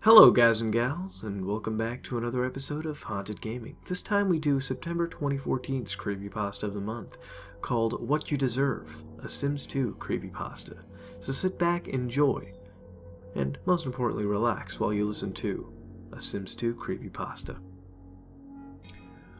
Hello guys and gals, and welcome back to another episode of Haunted Gaming. This time we do September 2014's creepypasta of the month, called What You Deserve, a Sims 2 creepypasta. So sit back, enjoy, and most importantly relax while you listen to a Sims 2 creepypasta.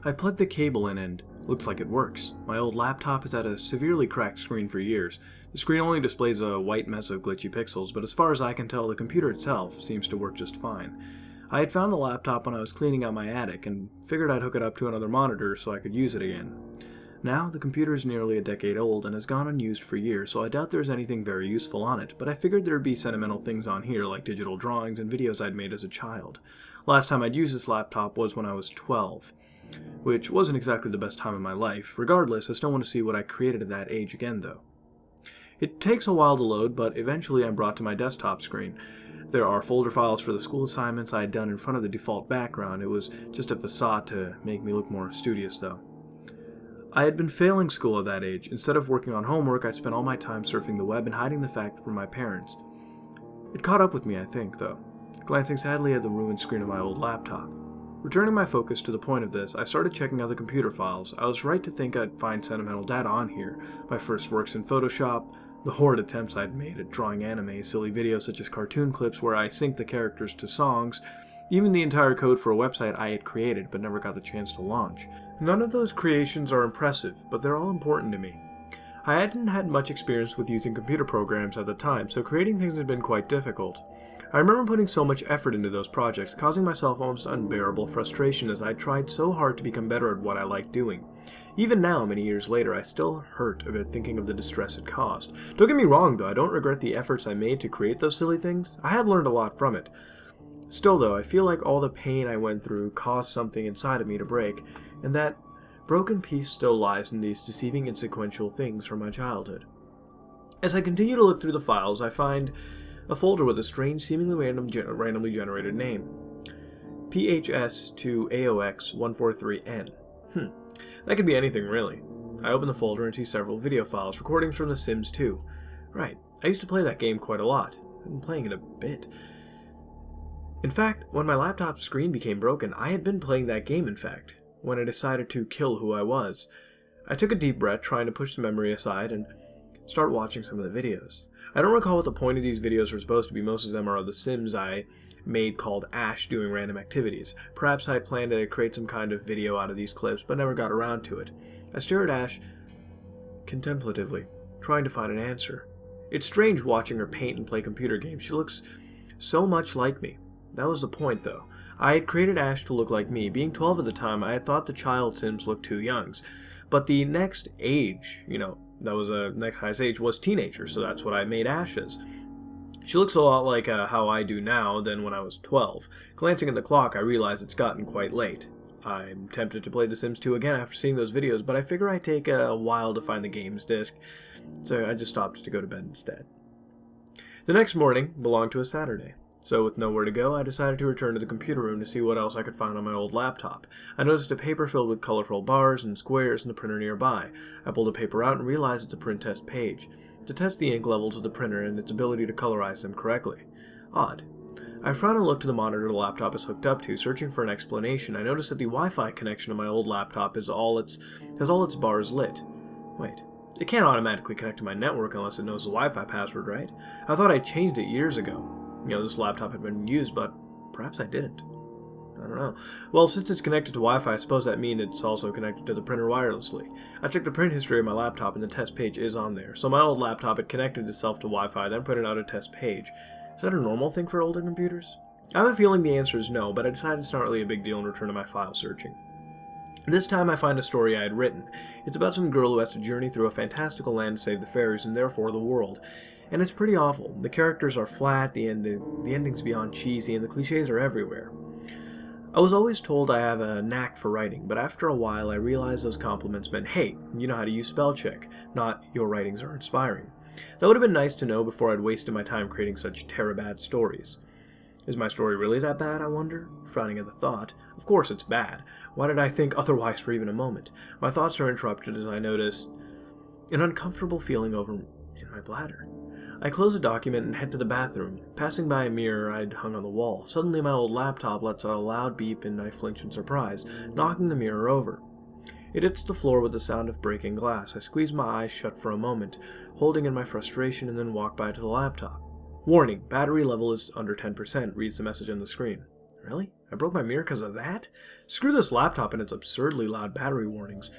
I plugged the cable in and looks like it works. My old laptop has had a severely cracked screen for years. The screen only displays a white mess of glitchy pixels, but as far as I can tell, the computer itself seems to work just fine. I had found the laptop when I was cleaning out my attic and figured I'd hook it up to another monitor so I could use it again. Now, the computer is nearly a decade old and has gone unused for years, so I doubt there's anything very useful on it, but I figured there'd be sentimental things on here like digital drawings and videos I'd made as a child. Last time I'd used this laptop was when I was 12. Which wasn't exactly the best time in my life. Regardless, I still want to see what I created at that age again, though. It takes a while to load, but eventually I'm brought to my desktop screen. There are folder files for the school assignments I had done in front of the default background. It was just a facade to make me look more studious, though. I had been failing school at that age. Instead of working on homework, I spent all my time surfing the web and hiding the fact from my parents. It caught up with me, I think, though, glancing sadly at the ruined screen of my old laptop. Returning my focus to the point of this, I started checking out the computer files. I was right to think I'd find sentimental data on here. My first works in Photoshop, the horrid attempts I'd made at drawing anime, silly videos such as cartoon clips where I sync the characters to songs, even the entire code for a website I had created but never got the chance to launch. None of those creations are impressive, but they're all important to me. I hadn't had much experience with using computer programs at the time, so creating things had been quite difficult. I remember putting so much effort into those projects, causing myself almost unbearable frustration as I tried so hard to become better at what I liked doing. Even now, many years later, I still hurt a bit thinking of the distress it caused. Don't get me wrong, though, I don't regret the efforts I made to create those silly things. I had learned a lot from it. Still, though, I feel like all the pain I went through caused something inside of me to break, and that broken piece still lies in these deceiving and sequential things from my childhood. As I continue to look through the files, I find a folder with a strange, seemingly randomly generated name. PHS2AOX143N. That could be anything, really. I open the folder and see several video files, recordings from The Sims 2. Right, I used to play that game quite a lot. I've been playing it a bit. In fact, when my laptop screen became broken, I had been playing that game, in fact, when I decided to kill who I was. I took a deep breath, trying to push the memory aside, and start watching some of the videos. I don't recall what the point of these videos were supposed to be. Most of them are of the Sims I made called Ash doing random activities. Perhaps I planned to create some kind of video out of these clips, but never got around to it. I stare at Ash contemplatively, trying to find an answer. It's strange watching her paint and play computer games. She looks so much like me. That was the point, though. I had created Ash to look like me. Being 12 at the time, I had thought the child Sims looked too young. But the next age, that was a next highest age, was teenager, so that's what I made Ash as. She looks a lot like how I do now than when I was 12. Glancing at the clock, I realize it's gotten quite late. I'm tempted to play The Sims 2 again after seeing those videos, but I figure I'd take a while to find the game's disc, so I just stopped to go to bed instead. The next morning belonged to a Saturday. So with nowhere to go, I decided to return to the computer room to see what else I could find on my old laptop. I noticed a paper filled with colorful bars and squares in the printer nearby. I pulled the paper out and realized it's a print test page, to test the ink levels of the printer and its ability to colorize them correctly. Odd. I frowned and looked to the monitor the laptop is hooked up to, searching for an explanation. I noticed that the Wi-Fi connection of my old laptop has all its bars lit. Wait. It can't automatically connect to my network unless it knows the Wi-Fi password, right? I thought I changed it years ago. This laptop had been used, but perhaps I didn't. I don't know. Well, since it's connected to Wi-Fi, I suppose that means it's also connected to the printer wirelessly. I checked the print history of my laptop, and the test page is on there. So my old laptop had connected itself to Wi-Fi, then printed out a test page. Is that a normal thing for older computers? I have a feeling the answer is no, but I decided it's not really a big deal and return to my file searching. This time I find a story I had written. It's about some girl who has to journey through a fantastical land to save the fairies, and therefore the world. And it's pretty awful. The characters are flat, the ending's beyond cheesy, and the cliches are everywhere. I was always told I have a knack for writing, but after a while I realized those compliments meant, hey, you know how to use spell check, not your writings are inspiring. That would have been nice to know before I'd wasted my time creating such terabad stories. Is my story really that bad, I wonder? Frowning at the thought. Of course it's bad. Why did I think otherwise for even a moment? My thoughts are interrupted as I notice an uncomfortable feeling over in my bladder. I close the document and head to the bathroom. Passing by a mirror I'd hung on the wall, suddenly my old laptop lets out a loud beep and I flinch in surprise, knocking the mirror over. It hits the floor with the sound of breaking glass. I squeeze my eyes shut for a moment, holding in my frustration, and then walk by to the laptop. Warning, battery level is under 10%, reads the message on the screen. Really? I broke my mirror because of that? Screw this laptop and its absurdly loud battery warnings,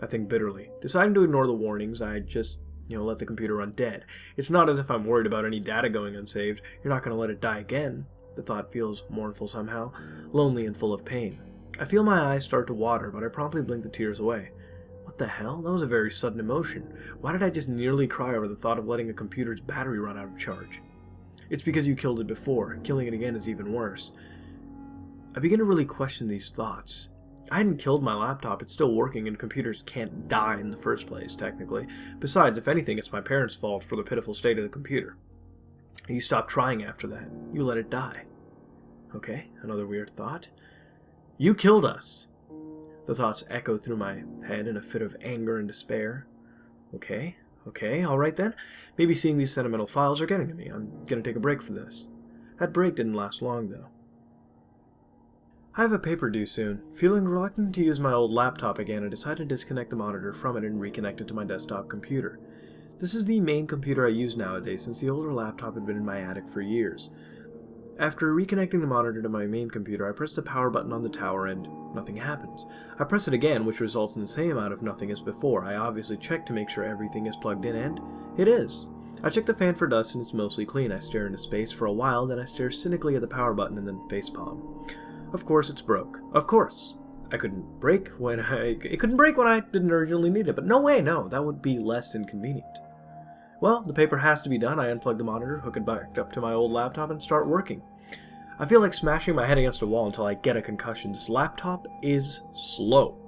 I think bitterly. Deciding to ignore the warnings, I just, let the computer run dead. It's not as if I'm worried about any data going unsaved. You're not going to let it die again. The thought feels mournful somehow, lonely and full of pain. I feel my eyes start to water, but I promptly blink the tears away. What the hell? That was a very sudden emotion. Why did I just nearly cry over the thought of letting a computer's battery run out of charge? It's because you killed it before. Killing it again is even worse. I begin to really question these thoughts. I hadn't killed my laptop, it's still working, and computers can't die in the first place, technically. Besides, if anything, it's my parents' fault for the pitiful state of the computer. You stopped trying after that. You let it die. Okay, another weird thought. You killed us. The thoughts echo through my head in a fit of anger and despair. Okay, alright then. Maybe seeing these sentimental files are getting to me. I'm gonna take a break from this. That break didn't last long, though. I have a paper due soon. Feeling reluctant to use my old laptop again, I decide to disconnect the monitor from it and reconnect it to my desktop computer. This is the main computer I use nowadays, since the older laptop had been in my attic for years. After reconnecting the monitor to my main computer, I press the power button on the tower and nothing happens. I press it again, which results in the same amount of nothing as before. I obviously check to make sure everything is plugged in, and it is. I check the fan for dust and it's mostly clean. I stare into space for a while, then I stare cynically at the power button and then facepalm. Of course it's broke. Of course. It couldn't break when I didn't originally need it, but no way, no, that would be less inconvenient. Well, the paper has to be done. I unplug the monitor, hook it back up to my old laptop, and start working. I feel like smashing my head against a wall until I get a concussion. This laptop is slow.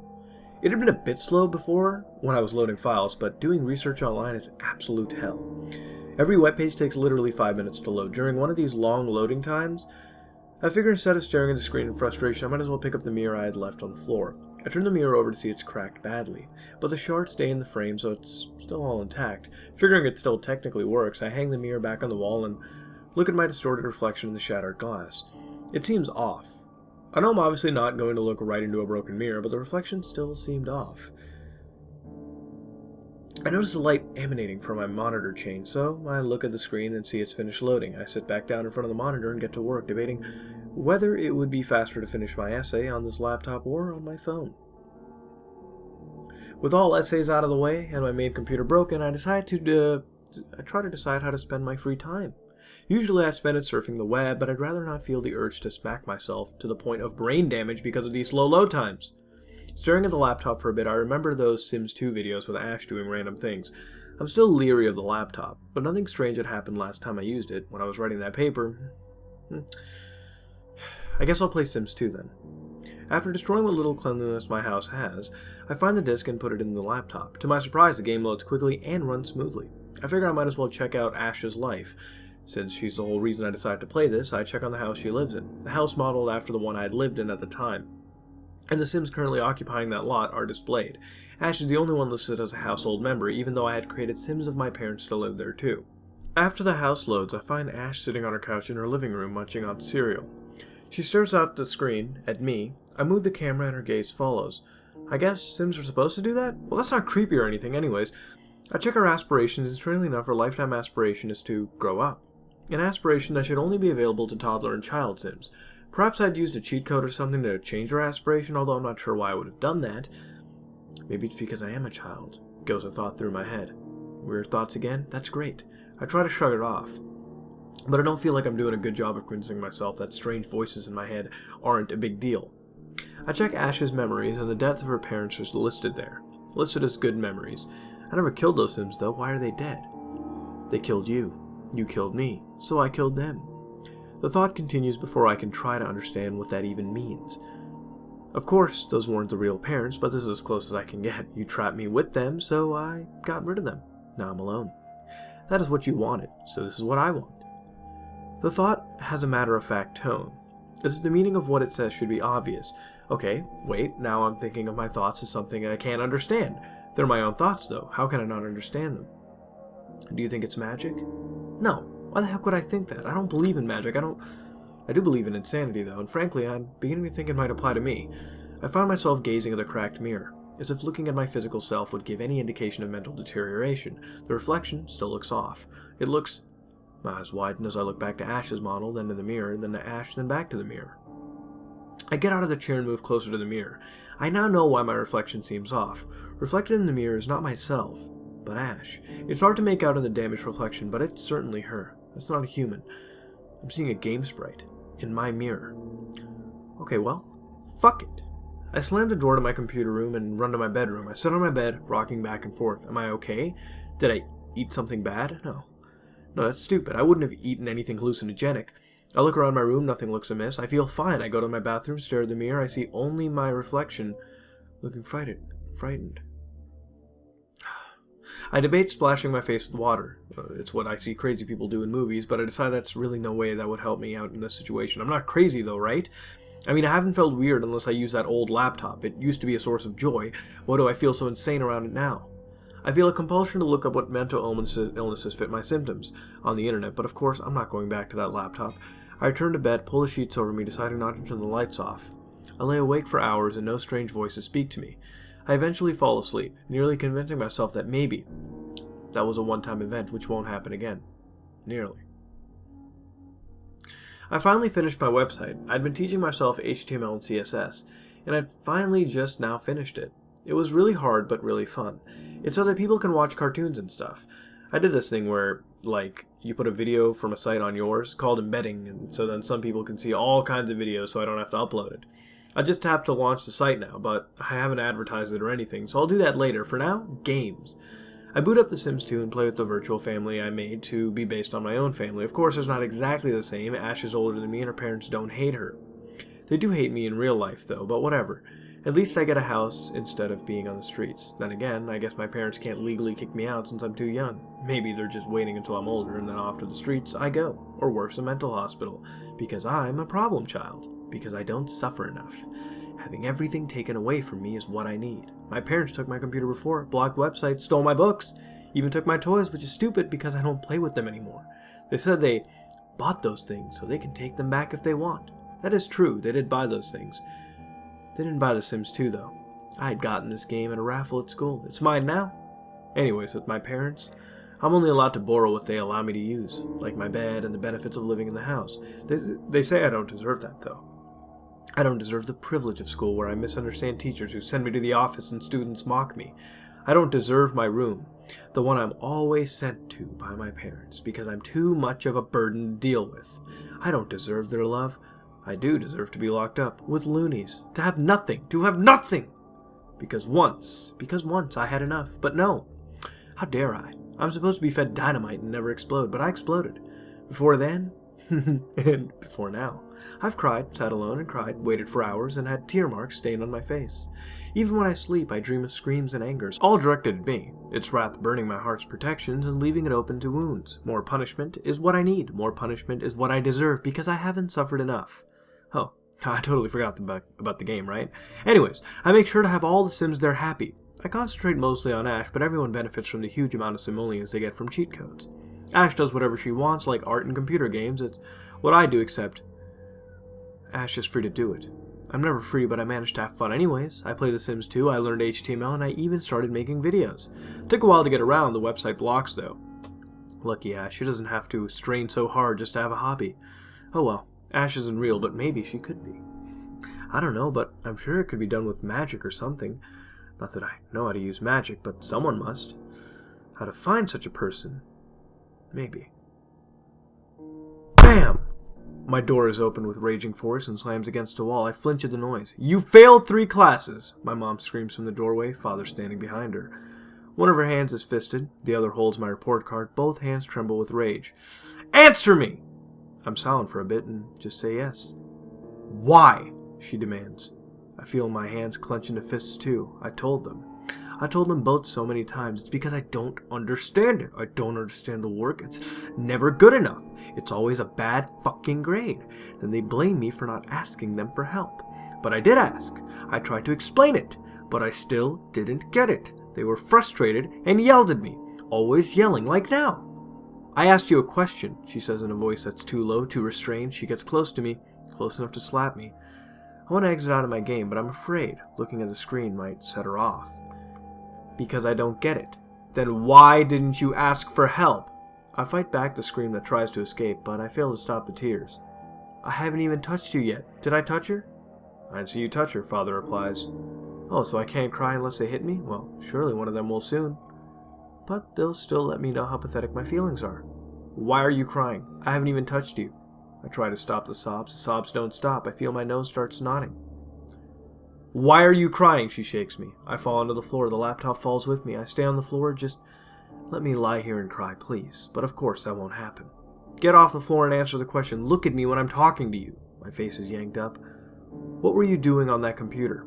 It had been a bit slow before when I was loading files, but doing research online is absolute hell. Every webpage takes literally 5 minutes to load. During one of these long loading times, I figured instead of staring at the screen in frustration, I might as well pick up the mirror I had left on the floor. I turn the mirror over to see it's cracked badly, but the shards stay in the frame, so it's still all intact. Figuring it still technically works, I hang the mirror back on the wall and look at my distorted reflection in the shattered glass. It seems off. I know I'm obviously not going to look right into a broken mirror, but the reflection still seemed off. I notice a light emanating from my monitor chain, so I look at the screen and see it's finished loading. I sit back down in front of the monitor and get to work, debating whether it would be faster to finish my essay on this laptop or on my phone. With all essays out of the way and my main computer broken, I try to decide how to spend my free time. Usually I'd spend it surfing the web, but I'd rather not feel the urge to smack myself to the point of brain damage because of these slow load times. Staring at the laptop for a bit, I remember those Sims 2 videos with Ash doing random things. I'm still leery of the laptop, but nothing strange had happened last time I used it, when I was writing that paper. I guess I'll play Sims 2 then. After destroying what little cleanliness my house has, I find the disc and put it in the laptop. To my surprise, the game loads quickly and runs smoothly. I figure I might as well check out Ash's life. Since she's the whole reason I decided to play this, I check on the house she lives in, the house modeled after the one I had lived in at the time. And the Sims currently occupying that lot are displayed. Ash is the only one listed as a household member, even though I had created Sims of my parents to live there too. After the house loads, I find Ash sitting on her couch in her living room munching on cereal. She stares out the screen, at me. I move the camera and her gaze follows. I guess Sims are supposed to do that? Well, that's not creepy or anything anyways. I check her aspirations, and strangely enough, her lifetime aspiration is to grow up. An aspiration that should only be available to toddler and child Sims. Perhaps I'd used a cheat code or something to change her aspiration, although I'm not sure why I would have done that. Maybe it's because I am a child, goes a thought through my head. Weird thoughts again? That's great. I try to shrug it off. But I don't feel like I'm doing a good job of convincing myself that strange voices in my head aren't a big deal. I check Ash's memories, and the death of her parents is listed there. Listed as good memories. I never killed those Sims, though. Why are they dead? They killed you. You killed me. So I killed them. The thought continues before I can try to understand what that even means. Of course, those weren't the real parents, but this is as close as I can get. You trapped me with them, so I got rid of them. Now I'm alone. That is what you wanted, so this is what I want. The thought has a matter-of-fact tone. As if the meaning of what it says should be obvious. Okay, wait, now I'm thinking of my thoughts as something I can't understand. They're my own thoughts, though. How can I not understand them? Do you think it's magic? No. Why the heck would I think that? I don't believe in magic. I do believe in insanity, though, and frankly, I'm beginning to think it might apply to me. I find myself gazing at the cracked mirror, as if looking at my physical self would give any indication of mental deterioration. The reflection still looks off. It looks... My eyes widen as I look back to Ash's model, then to the mirror, then to Ash, then back to the mirror. I get out of the chair and move closer to the mirror. I now know why my reflection seems off. Reflected in the mirror is not myself, but Ash. It's hard to make out in the damaged reflection, but it's certainly her. That's not a human. I'm seeing a game sprite in my mirror. Okay, well, fuck it. I slam the door to my computer room and run to my bedroom. I sit on my bed, rocking back and forth. Am I okay? Did I eat something bad? No, that's stupid. I wouldn't have eaten anything hallucinogenic. I look around my room, nothing looks amiss. I feel fine. I go to my bathroom, stare at the mirror. I see only my reflection, looking frightened. I debate splashing my face with water. It's what I see crazy people do in movies, but I decide that's really no way that would help me out in this situation. I'm not crazy though, right? I mean, I haven't felt weird unless I use that old laptop. It used to be a source of joy. Why do I feel so insane around it now? I feel a compulsion to look up what mental illnesses fit my symptoms on the internet, but of course I'm not going back to that laptop. I return to bed, pull the sheets over me, deciding not to turn the lights off. I lay awake for hours and no strange voices speak to me. I eventually fall asleep, nearly convincing myself that maybe that was a one-time event which won't happen again. Nearly. I finally finished my website. I'd been teaching myself HTML and CSS, and I'd finally just now finished it. It was really hard, but really fun. It's so that people can watch cartoons and stuff. I did this thing where, like, you put a video from a site on yours, called embedding, and so then some people can see all kinds of videos so I don't have to upload it. I just have to launch the site now, but I haven't advertised it or anything, so I'll do that later. For now, games. I boot up The Sims 2 and play with the virtual family I made to be based on my own family. Of course, it's not exactly the same. Ash is older than me and her parents don't hate her. They do hate me in real life, though, but whatever. At least I get a house instead of being on the streets. Then again, I guess my parents can't legally kick me out since I'm too young. Maybe they're just waiting until I'm older and then off to the streets I go. Or worse, a mental hospital. Because I'm a problem child. Because I don't suffer enough. Having everything taken away from me is what I need. My parents took my computer before, blocked websites, stole my books, even took my toys, which is stupid because I don't play with them anymore. They said they bought those things so they can take them back if they want. That is true, they did buy those things. They didn't buy The Sims 2 though. I had gotten this game at a raffle at school. It's mine now. Anyways, with my parents, I'm only allowed to borrow what they allow me to use, like my bed and the benefits of living in the house. They say I don't deserve that though. I don't deserve the privilege of school where I misunderstand teachers who send me to the office and students mock me. I don't deserve my room, the one I'm always sent to by my parents, because I'm too much of a burden to deal with. I don't deserve their love. I do deserve to be locked up with loonies, to have nothing. Because once I had enough, but no. How dare I? I'm supposed to be fed dynamite and never explode, but I exploded. Before then, and before now. I've cried, sat alone and cried, waited for hours, and had tear marks stained on my face. Even when I sleep, I dream of screams and angers, all directed at me, its wrath burning my heart's protections and leaving it open to wounds. More punishment is what I need. More punishment is what I deserve, because I haven't suffered enough. Oh, I totally forgot about the game, right? Anyways, I make sure to have all the Sims there happy. I concentrate mostly on Ash, but everyone benefits from the huge amount of simoleons they get from cheat codes. Ash does whatever she wants, like art and computer games. It's what I do, except Ash is free to do it. I'm never free, but I managed to have fun anyways. I play The Sims 2, I learned HTML, and I even started making videos. Took a while to get around, the website blocks though. Lucky Ash, she doesn't have to strain so hard just to have a hobby. Oh well, Ash isn't real, but maybe she could be. I don't know, but I'm sure it could be done with magic or something. Not that I know how to use magic, but someone must. How to find such a person? Maybe. BAM! My door is opened with raging force and slams against a wall. I flinch at the noise. You failed 3 classes! My mom screams from the doorway, father standing behind her. One of her hands is fisted, the other holds my report card. Both hands tremble with rage. Answer me! I'm silent for a bit and just say yes. Why? She demands. I feel my hands clench into fists too. I told them both so many times. It's because I don't understand it. I don't understand the work. It's never good enough. It's always a bad fucking grade. Then they blame me for not asking them for help. But I did ask. I tried to explain it, but I still didn't get it. They were frustrated and yelled at me, always yelling like now. I asked you a question, she says in a voice that's too low, too restrained. She gets close to me, close enough to slap me. I want to exit out of my game, but I'm afraid looking at the screen might set her off. Because I don't get it. Then why didn't you ask for help? I fight back the scream that tries to escape, but I fail to stop the tears. I haven't even touched you yet. Did I touch her? I didn't see you touch her, Father replies. Oh, so I can't cry unless they hit me? Well, surely one of them will soon. But they'll still let me know how pathetic my feelings are. Why are you crying? I haven't even touched you. I try to stop the sobs don't stop. I feel my nose start snotting. Why are you crying? She shakes me. I fall onto the floor. The laptop falls with me. I stay on the floor. Just let me lie here and cry, please. But of course that won't happen. Get off the floor and answer the question. Look at me when I'm talking to you. My face is yanked up. What were you doing on that computer?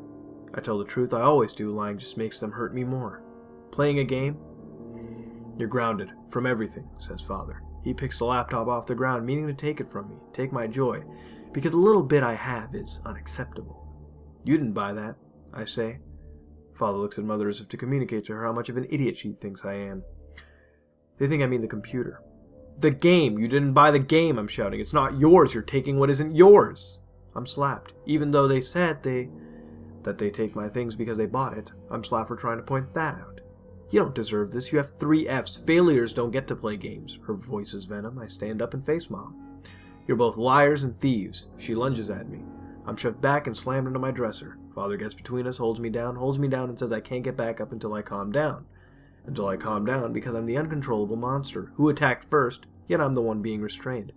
I tell the truth. I always do. Lying just makes them hurt me more. Playing a game? You're grounded. From everything, says Father. He picks the laptop off the ground, meaning to take it from me. Take my joy. Because the little bit I have is unacceptable. You didn't buy that, I say. Father looks at Mother as if to communicate to her how much of an idiot she thinks I am. They think I mean the computer. The game! You didn't buy the game, I'm shouting. It's not yours. You're taking what isn't yours. I'm slapped. Even though they said that they take my things because they bought it, I'm slapped for trying to point that out. You don't deserve this. You have 3 Fs. Failures don't get to play games. Her voice is venom. I stand up and face Mom. You're both liars and thieves. She lunges at me. I'm shoved back and slammed into my dresser. Father gets between us, holds me down and says I can't get back up until I calm down. Until I calm down because I'm the uncontrollable monster who attacked first, yet I'm the one being restrained.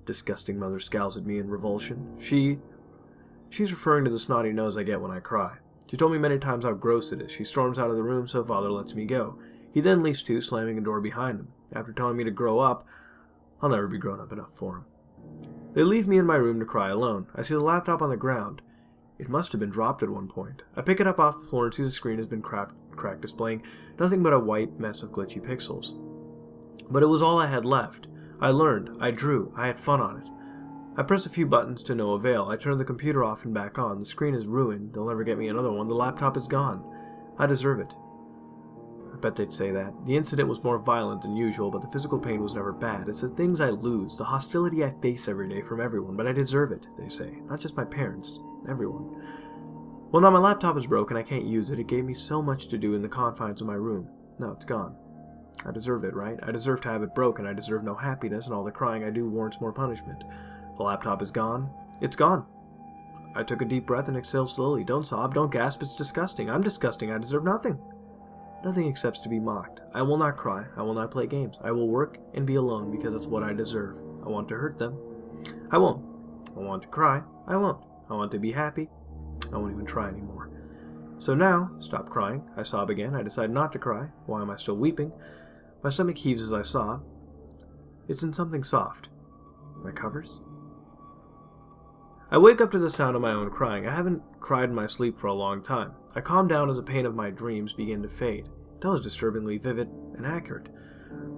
Disgusting Mother scowls at me in revulsion. She's referring to the snotty nose I get when I cry. She told me many times how gross it is. She storms out of the room, so Father lets me go. He then leaves too, slamming a door behind him. After telling me to grow up, I'll never be grown up enough for him. They leave me in my room to cry alone. I see the laptop on the ground. It must have been dropped at one point. I pick it up off the floor and see the screen has been cracked, displaying nothing but a white mess of glitchy pixels. But it was all I had left. I learned, I drew, I had fun on it. I press a few buttons to no avail. I turn the computer off and back on. The screen is ruined. They'll never get me another one. The laptop is gone. I deserve it. I bet they'd say that. The incident was more violent than usual, but the physical pain was never bad. It's the things I lose, the hostility I face every day from everyone, but I deserve it, they say. Not just my parents. Everyone. Well, now my laptop is broken. I can't use it. It gave me so much to do in the confines of my room. Now it's gone. I deserve it, right? I deserve to have it broken. I deserve no happiness, and all the crying I do warrants more punishment. The laptop is gone. It's gone. I took a deep breath and exhaled slowly. Don't sob, don't gasp, it's disgusting. I'm disgusting, I deserve nothing. Nothing except to be mocked. I will not cry, I will not play games. I will work and be alone because it's what I deserve. I want to hurt them. I won't. I want to cry. I won't. I want to be happy. I won't even try anymore. So now, stop crying. I sob again. I decide not to cry. Why am I still weeping? My stomach heaves as I sob. It's in something soft. My covers? I wake up to the sound of my own crying. I haven't cried in my sleep for a long time. I calm down as the pain of my dreams begin to fade. That was disturbingly vivid and accurate.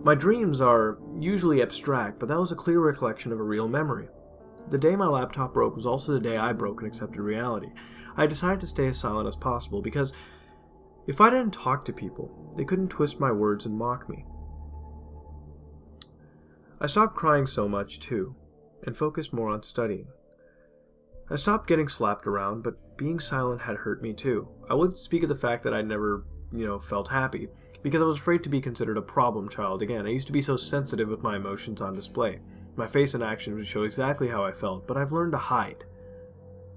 My dreams are usually abstract, but that was a clear recollection of a real memory. The day my laptop broke was also the day I broke and accepted reality. I decided to stay as silent as possible because if I didn't talk to people, they couldn't twist my words and mock me. I stopped crying so much, too, and focused more on studying. I stopped getting slapped around, but being silent had hurt me too. I wouldn't speak of the fact that I never, felt happy, because I was afraid to be considered a problem child again. I used to be so sensitive with my emotions on display. My face and actions would show exactly how I felt, but I've learned to hide.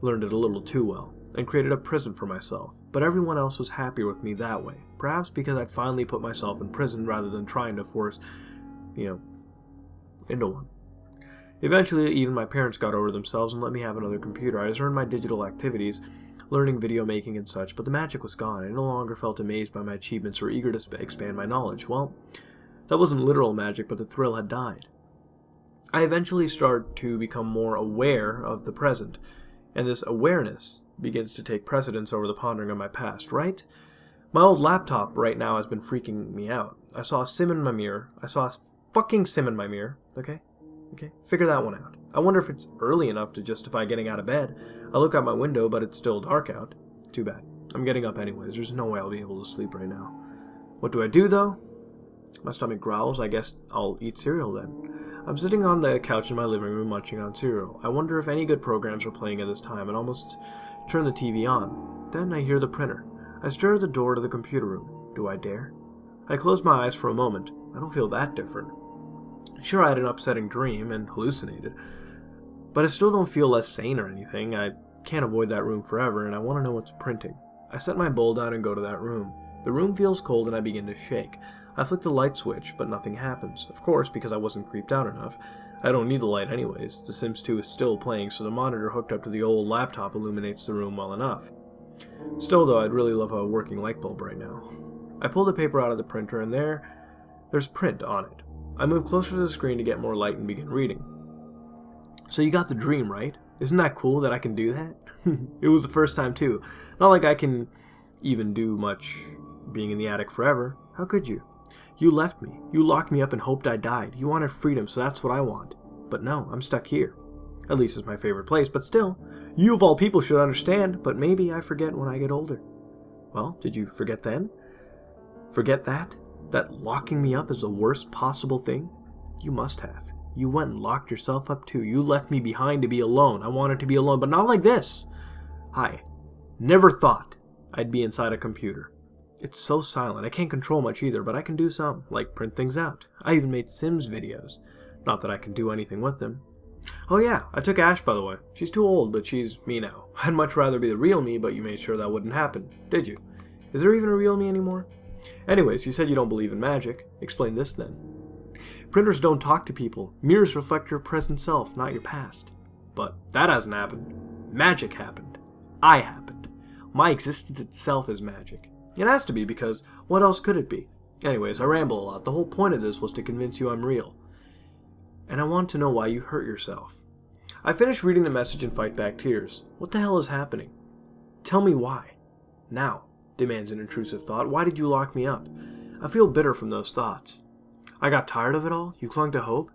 Learned it a little too well, and created a prison for myself. But everyone else was happier with me that way. Perhaps because I'd finally put myself in prison rather than trying to force, into one. Eventually, even my parents got over themselves and let me have another computer. I just earned my digital activities, learning video making and such, but the magic was gone. I no longer felt amazed by my achievements or eager to expand my knowledge. Well, that wasn't literal magic, but the thrill had died. I eventually start to become more aware of the present, and this awareness begins to take precedence over the pondering of my past, right? My old laptop right now has been freaking me out. I saw a sim in my mirror. I saw a fucking sim in my mirror, okay? Okay, figure that one out. I wonder if it's early enough to justify getting out of bed. I look out my window, but it's still dark out. Too bad. I'm getting up anyways. There's no way I'll be able to sleep right now. What do I do, though? My stomach growls. I guess I'll eat cereal then. I'm sitting on the couch in my living room munching on cereal. I wonder if any good programs are playing at this time and almost turn the TV on. Then I hear the printer. I stare at the door to the computer room. Do I dare? I close my eyes for a moment. I don't feel that different. Sure, I had an upsetting dream and hallucinated, but I still don't feel less sane or anything. I can't avoid that room forever, and I want to know what's printing. I set my bowl down and go to that room. The room feels cold and I begin to shake. I flick the light switch, but nothing happens. Of course, because I wasn't creeped out enough. I don't need the light anyways. The Sims 2 is still playing, so the monitor hooked up to the old laptop illuminates the room well enough. Still, though, I'd really love a working light bulb right now. I pull the paper out of the printer, and there's print on it. I move closer to the screen to get more light and begin reading. So you got the dream, right? Isn't that cool that I can do that? It was the first time, too. Not like I can even do much being in the attic forever. How could you? You left me. You locked me up and hoped I died. You wanted freedom, so that's what I want. But no, I'm stuck here. At least it's my favorite place, but still, you of all people should understand, but maybe I forget when I get older. Well, did you forget then? Forget that? That locking me up is the worst possible thing? You must have. You went and locked yourself up too. You left me behind to be alone. I wanted to be alone, but not like this. I never thought I'd be inside a computer. It's so silent. I can't control much either, but I can do some, like print things out. I even made Sims videos. Not that I can do anything with them. Oh yeah, I took Ash, by the way. She's too old, but she's me now. I'd much rather be the real me, but you made sure that wouldn't happen, did you? Is there even a real me anymore? Anyways, you said you don't believe in magic. Explain this then. Printers don't talk to people. Mirrors reflect your present self, not your past. But that hasn't happened. Magic happened. I happened. My existence itself is magic. It has to be, because what else could it be? Anyways, I ramble a lot. The whole point of this was to convince you I'm real. And I want to know why you hurt yourself. I finish reading the message and fight back tears. What the hell is happening? Tell me why. Now, demands an intrusive thought. Why did you lock me up? I feel bitter from those thoughts. I got tired of it all? You clung to hope?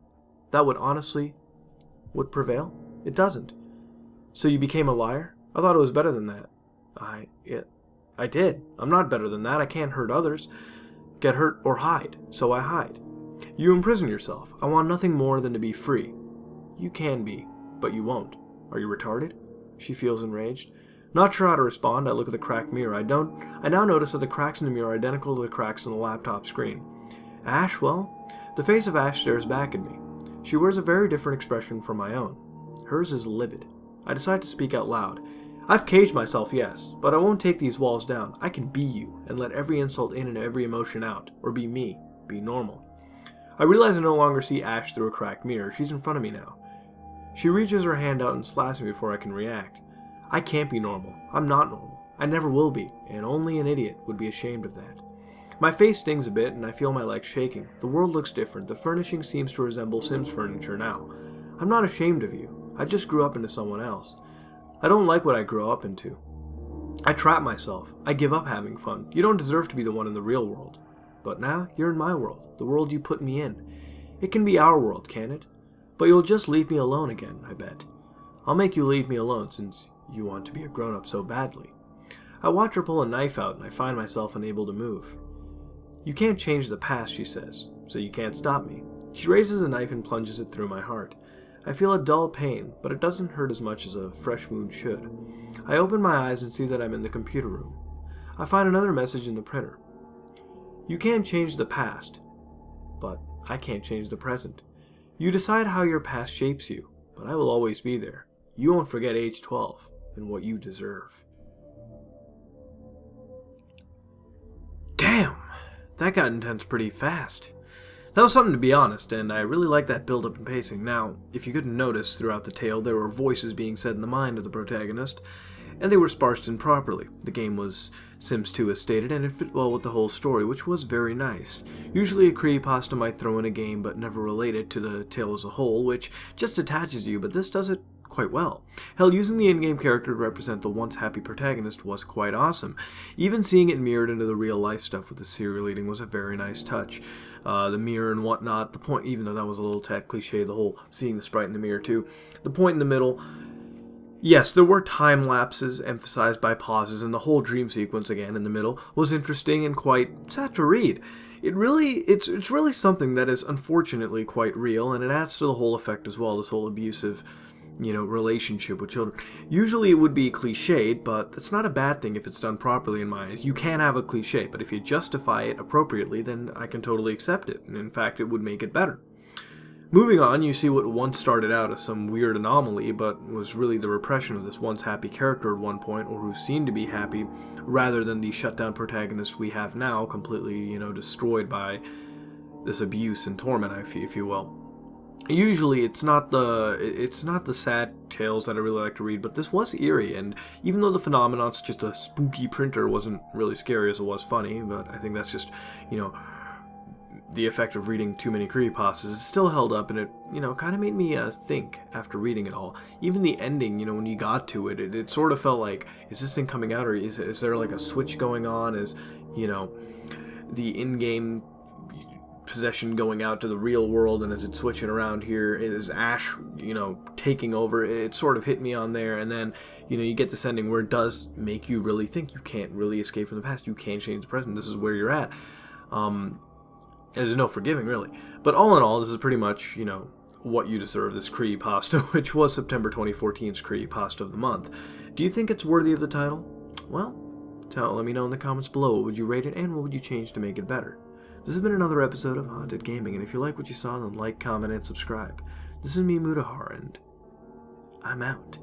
That would prevail? It doesn't. So you became a liar? I thought it was better than that. I did. I'm not better than that. I can't hurt others, get hurt, or hide, so I hide. You imprison yourself. I want nothing more than to be free. You can be, but you won't. Are you retarded? She feels enraged. Not sure how to respond, I look at the cracked mirror. I now notice that the cracks in the mirror are identical to the cracks on the laptop screen. Ash, well, the face of Ash stares back at me. She wears a very different expression from my own. Hers is livid. I decide to speak out loud. I've caged myself, yes, but I won't take these walls down. I can be you, and let every insult in and every emotion out. Or be me. Be normal. I realize I no longer see Ash through a cracked mirror. She's in front of me now. She reaches her hand out and slaps me before I can react. I can't be normal. I'm not normal. I never will be, and only an idiot would be ashamed of that. My face stings a bit, and I feel my legs shaking. The world looks different. The furnishing seems to resemble Sims furniture now. I'm not ashamed of you. I just grew up into someone else. I don't like what I grew up into. I trap myself. I give up having fun. You don't deserve to be the one in the real world. But now, you're in my world. The world you put me in. It can be our world, can it? But you'll just leave me alone again, I bet. I'll make you leave me alone since you want to be a grown-up so badly. I watch her pull a knife out and I find myself unable to move. You can't change the past, she says, so you can't stop me. She raises a knife and plunges it through my heart. I feel a dull pain, but it doesn't hurt as much as a fresh wound should. I open my eyes and see that I'm in the computer room. I find another message in the printer. You can't change the past, but I can't change the present. You decide how your past shapes you, but I will always be there. You won't forget age 12 and what you deserve. Damn, that got intense pretty fast. That was something, to be honest, and I really like that build-up and pacing. Now, if you couldn't notice, throughout the tale there were voices being said in the mind of the protagonist, and they were sparsed in properly. The game was Sims 2 as stated, and it fit well with the whole story, which was very nice. Usually a creepypasta might throw in a game, but never relate it to the tale as a whole, which just attaches you, but this does it quite well. Hell, using the in-game character to represent the once happy protagonist was quite awesome. Even seeing it mirrored into the real-life stuff with the cereal eating was a very nice touch. The mirror and whatnot, the point, even though that was a little tad cliche, the whole seeing the sprite in the mirror too, the point in the middle, Yes, there were time lapses emphasized by pauses, and the whole dream sequence again in the middle was interesting and quite sad to read. It's really something that is unfortunately quite real, and it adds to the whole effect as well, this whole abusive, relationship with children. Usually it would be cliched, but that's not a bad thing if it's done properly in my eyes. You can have a cliche, but if you justify it appropriately, then I can totally accept it, and in fact it would make it better. Moving on, you see what once started out as some weird anomaly, but was really the repression of this once happy character at one point, or who seemed to be happy, rather than the shutdown protagonist we have now, completely, destroyed by this abuse and torment, if you will. Usually, it's not the sad tales that I really like to read, but this was eerie, and even though the phenomenon's just a spooky printer, wasn't really scary as it was funny, but I think that's just, the effect of reading too many creepypastas. It still held up, and it, kind of made me think after reading it all. Even the ending, when you got to it, it sort of felt like, is this thing coming out, or is there like a switch going on? Is, the in-game possession going out to the real world, and as it's switching around here, is Ash, taking over? It sort of hit me on there, and then, you get this ending where it does make you really think you can't really escape from the past, you can't change the present, this is where you're at. There's no forgiving, really. But all in all, this is pretty much, what you deserve, this creepypasta, which was September 2014's creepypasta of the month. Do you think it's worthy of the title? Well, let me know in the comments below. What would you rate it, and what would you change to make it better? This has been another episode of Haunted Gaming, and if you like what you saw, then like, comment, and subscribe. This is me, Mudahar, and I'm out.